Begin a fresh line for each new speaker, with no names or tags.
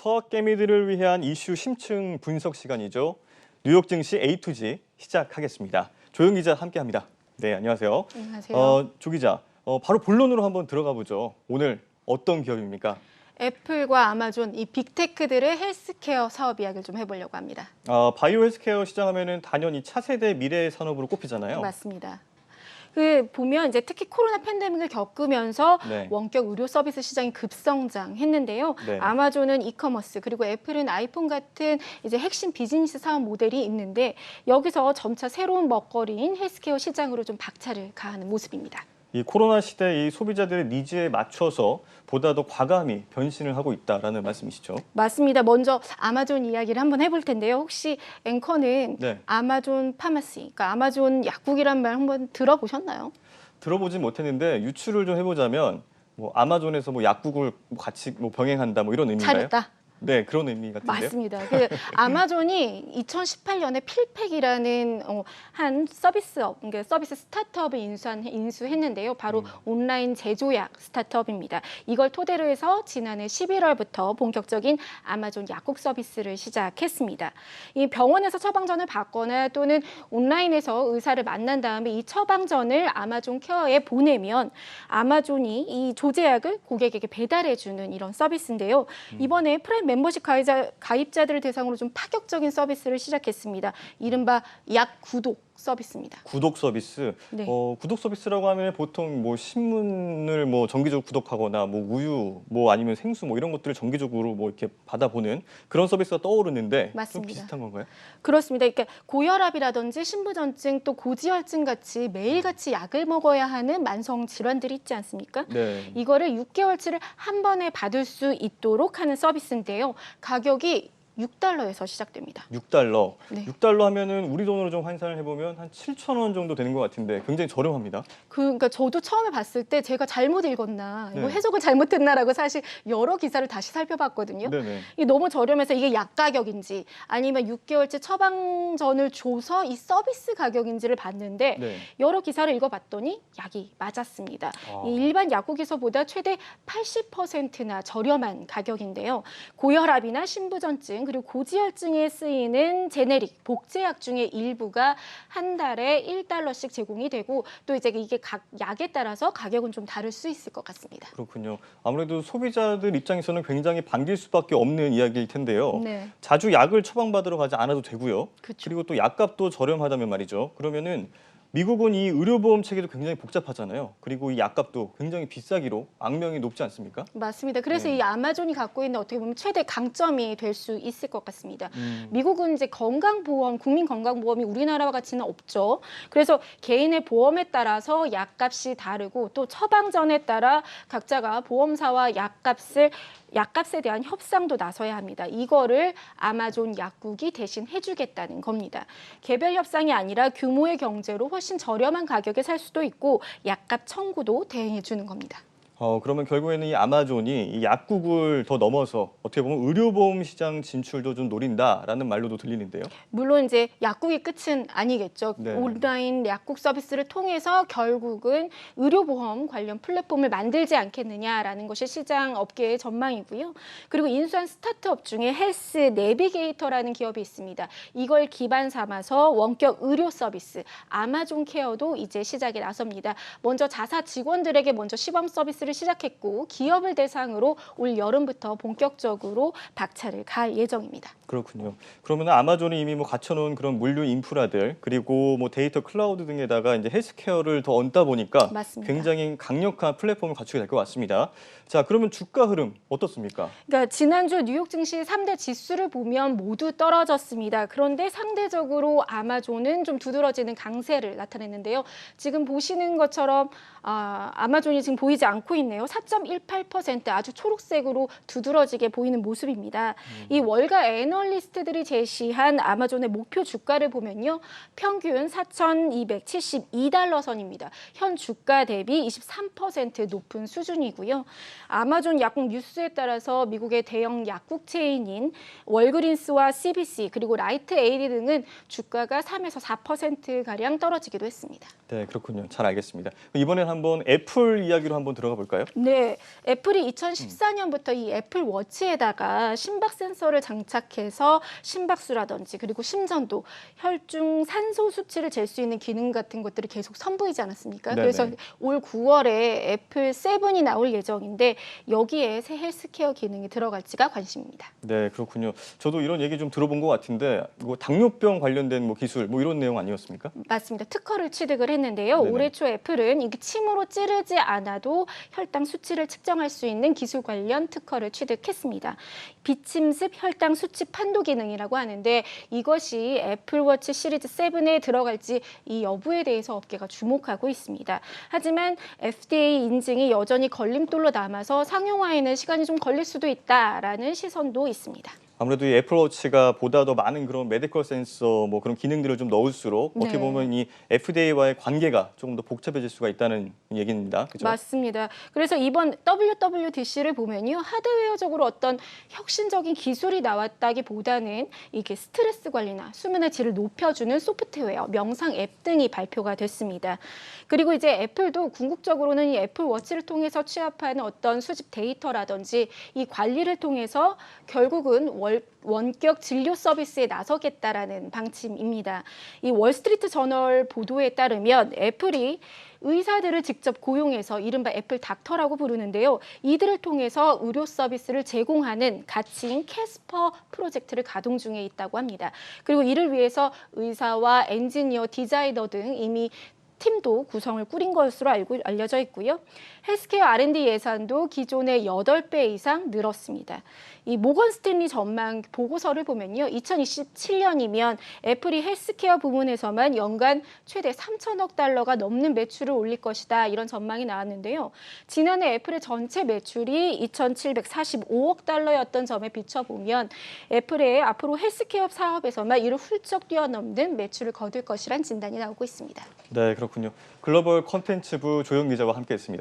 서학개미들을 위한 이슈 심층 분석 시간이죠. 뉴욕 증시 A to G 시작하겠습니다. 조영 기자 함께합니다. 네, 안녕하세요.
안녕하세요.
조 기자, 바로 본론으로 한번 들어가 보죠. 오늘 어떤 기업입니까?
애플과 아마존, 이 빅테크들의 헬스케어 사업 이야기를 좀 해보려고 합니다.
바이오 헬스케어 시장하면은 단연히 차세대 미래 산업으로 꼽히잖아요.
맞습니다. 보면 이제 특히 코로나 팬데믹을 겪으면서
네.
원격 의료 서비스 시장이 급성장했는데요.
네.
아마존은 이커머스 그리고 애플은 아이폰 같은 이제 핵심 비즈니스 사업 모델이 있는데 여기서 점차 새로운 먹거리인 헬스케어 시장으로 좀 박차를 가하는 모습입니다.
이 코로나 시대 이 소비자들의 니즈에 맞춰서 보다 더 과감히 변신을 하고 있다라는 말씀이시죠?
맞습니다. 먼저 아마존 이야기를 한번 해볼 텐데요. 혹시 앵커는
네.
아마존 파마시, 그러니까 아마존 약국이란 말 한번 들어보셨나요?
들어보진 못했는데 유추를 좀 해보자면 뭐 아마존에서 뭐 약국을 같이 뭐 병행한다 뭐 이런 의미인가요?
차렸다.
네, 그런 의미 같은데요.
맞습니다. 아마존이 2018년에 필팩이라는 한 서비스업, 그러니까 서비스 스타트업을 인수했는데요. 바로 온라인 제조약 스타트업입니다. 이걸 토대로 해서 지난해 11월부터 본격적인 아마존 약국 서비스를 시작했습니다. 이 병원에서 처방전을 받거나 또는 온라인에서 의사를 만난 다음에 이 처방전을 아마존 케어에 보내면 아마존이 이 조제약을 고객에게 배달해주는 이런 서비스인데요. 이번에 프라임 멤버십 가입자들을 대상으로 좀 파격적인 서비스를 시작했습니다. 이른바 약 구독 서비스입니다.
구독 서비스.
네.
구독 서비스라고 하면 보통 뭐 신문을 뭐 정기적으로 구독하거나 뭐 우유 뭐 아니면 생수 뭐 이런 것들을 정기적으로 뭐 이렇게 받아보는 그런 서비스가 떠오르는데
맞습니다.
좀 비슷한 건가요?
그렇습니다. 그러니까 고혈압이라든지 신부전증 또 고지혈증 같이 매일같이 약을 먹어야 하는 만성 질환들이 있지 않습니까?
네.
이거를 6개월치를 한 번에 받을 수 있도록 하는 서비스인데요. 가격이 $6에서 시작됩니다.
$6.
네.
$6 하면은 우리 돈으로 좀 환산을 해보면 한 7,000원 정도 되는 것 같은데 굉장히 저렴합니다.
그러니까 저도 처음에 봤을 때 제가 잘못 읽었나, 이거
네.
해석을 잘못했나라고 사실 여러 기사를 다시 살펴봤거든요.
네네.
이게 너무 저렴해서 이게 약 가격인지 아니면 6개월째 처방전을 줘서 이 서비스 가격인지를 봤는데
네.
여러 기사를 읽어봤더니 약이 맞았습니다.
아.
이 일반 약국에서보다 최대 80%나 저렴한 가격인데요. 고혈압이나 신부전증 그리고 고지혈증에 쓰이는 제네릭 복제약 중에 일부가 한 달에 $1씩 제공이 되고 또 이제 이게 각 약에 따라서 가격은 좀 다를 수 있을 것 같습니다.
그렇군요. 아무래도 소비자들 입장에서는 굉장히 반길 수밖에 없는 이야기일 텐데요.
네.
자주 약을 처방받으러 가지 않아도 되고요.
그렇죠.
그리고 또 약값도 저렴하다면 말이죠. 그러면은 미국은 이 의료보험 체계도 굉장히 복잡하잖아요. 그리고 이 약값도 굉장히 비싸기로 악명이 높지 않습니까?
맞습니다. 그래서
네.
이 아마존이 갖고 있는 어떻게 보면 최대 강점이 될 수 있을 것 같습니다. 미국은 이제 건강보험, 국민건강보험이 우리나라와 같이는 없죠. 그래서 개인의 보험에 따라서 약값이 다르고 또 처방전에 따라 각자가 보험사와 약값에 대한 협상도 나서야 합니다. 이거를 아마존 약국이 대신 해주겠다는 겁니다. 개별 협상이 아니라 규모의 경제로 훨씬 저렴한 가격에 살 수도 있고 약값 청구도 대행해 주는 겁니다.
그러면 결국에는 이 아마존이 이 약국을 더 넘어서 어떻게 보면 의료보험 시장 진출도 좀 노린다라는 말로도 들리는데요.
물론 이제 약국이 끝은 아니겠죠.
네.
온라인 약국 서비스를 통해서 결국은 의료보험 관련 플랫폼을 만들지 않겠느냐라는 것이 시장 업계의 전망이고요. 그리고 인수한 스타트업 중에 헬스 내비게이터라는 기업이 있습니다. 이걸 기반 삼아서 원격 의료 서비스 아마존 케어도 이제 시작에 나섭니다. 먼저 자사 직원들에게 먼저 시범 서비스를 시작했고 기업을 대상으로 올 여름부터 본격적으로 박차를 갈 예정입니다.
그렇군요. 그러면 아마존이 이미 뭐 갖춰놓은 그런 물류 인프라들 그리고 뭐 데이터 클라우드 등에다가 이제 헬스케어를 더 얹다 보니까
맞습니다.
굉장히 강력한 플랫폼을 갖추게 될 것 같습니다. 자, 그러면 주가 흐름 어떻습니까?
그러니까 지난주 뉴욕 증시 3대 지수를 보면 모두 떨어졌습니다. 그런데 상대적으로 아마존은 좀 두드러지는 강세를 나타냈는데요. 지금 보시는 것처럼 아마존이 지금 보이지 않고 있네요. 4.18% 아주 초록색으로 두드러지게 보이는 모습입니다. 이 월가 애널리스트들이 제시한 아마존의 목표 주가를 보면요. 평균 $4,272 선입니다. 현 주가 대비 23% 높은 수준이고요. 아마존 약국 뉴스에 따라서 미국의 대형 약국 체인인 월그린스와 CBC 그리고 라이트 에이드 등은 주가가 3에서 4%가량 떨어지기도 했습니다.
네, 그렇군요. 잘 알겠습니다. 이번엔 한번 애플 이야기로 한번 들어가 볼까요? 볼까요?
네, 애플이 2014년부터 이 애플 워치에다가 심박 센서를 장착해서 심박수라든지 그리고 심전도, 혈중 산소 수치를 잴 수 있는 기능 같은 것들을 계속 선보이지 않았습니까?
네네.
그래서 올 9월에 애플 7이 나올 예정인데 여기에 새 헬스케어 기능이 들어갈지가 관심입니다.
네, 그렇군요. 저도 이런 얘기 좀 들어본 것 같은데 뭐 당뇨병 관련된 뭐 기술 뭐 이런 내용 아니었습니까?
맞습니다. 특허를 취득을 했는데요.
네네.
올해 초 애플은 이게 침으로 찌르지 않아도 혈당 수치를 측정할 수 있는 기술 관련 특허를 취득했습니다. 비침습 혈당 수치 판도 기능이라고 하는데 이것이 애플워치 시리즈 7에 들어갈지 이 여부에 대해서 업계가 주목하고 있습니다. 하지만 FDA 인증이 여전히 걸림돌로 남아서 상용화에는 시간이 좀 걸릴 수도 있다라는 시선도 있습니다.
아무래도 이 애플워치가 보다 더 많은 그런 메디컬 센서 뭐 그런 기능들을 좀 넣을수록
네.
어떻게 보면 이 FDA와의 관계가 조금 더 복잡해질 수가 있다는 얘기입니다. 그죠?
맞습니다. 그래서 이번 WWDC를 보면요. 하드웨어적으로 어떤 혁신적인 기술이 나왔다기보다는 이게 스트레스 관리나 수면의 질을 높여주는 소프트웨어, 명상 앱 등이 발표가 됐습니다. 그리고 이제 애플도 궁극적으로는 이 애플워치를 통해서 취합하는 어떤 수집 데이터라든지 이 관리를 통해서 결국은 원격 진료 서비스에 나서겠다라는 방침입니다. 이 월스트리트 저널 보도에 따르면 애플이 의사들을 직접 고용해서 이른바 애플 닥터라고 부르는데요. 이들을 통해서 의료 서비스를 제공하는 가치인 캐스퍼 프로젝트를 가동 중에 있다고 합니다. 그리고 이를 위해서 의사와 엔지니어, 디자이너 등 이미 팀도 구성을 꾸린 것으로 알려져 있고요. 헬스케어 R&D 예산도 기존의 8배 이상 늘었습니다. 이 모건 스탠리 전망 보고서를 보면요. 2027년이면 애플이 헬스케어 부문에서만 연간 최대 3천억 달러가 넘는 매출을 올릴 것이다. 이런 전망이 나왔는데요. 지난해 애플의 전체 매출이 2,745억 달러였던 점에 비춰보면 애플의 앞으로 헬스케어 사업에서만 이를 훌쩍 뛰어넘는 매출을 거둘 것이란 진단이 나오고 있습니다.
네, 그렇군요. 글로벌 컨텐츠부 조영 기자와 함께했습니다.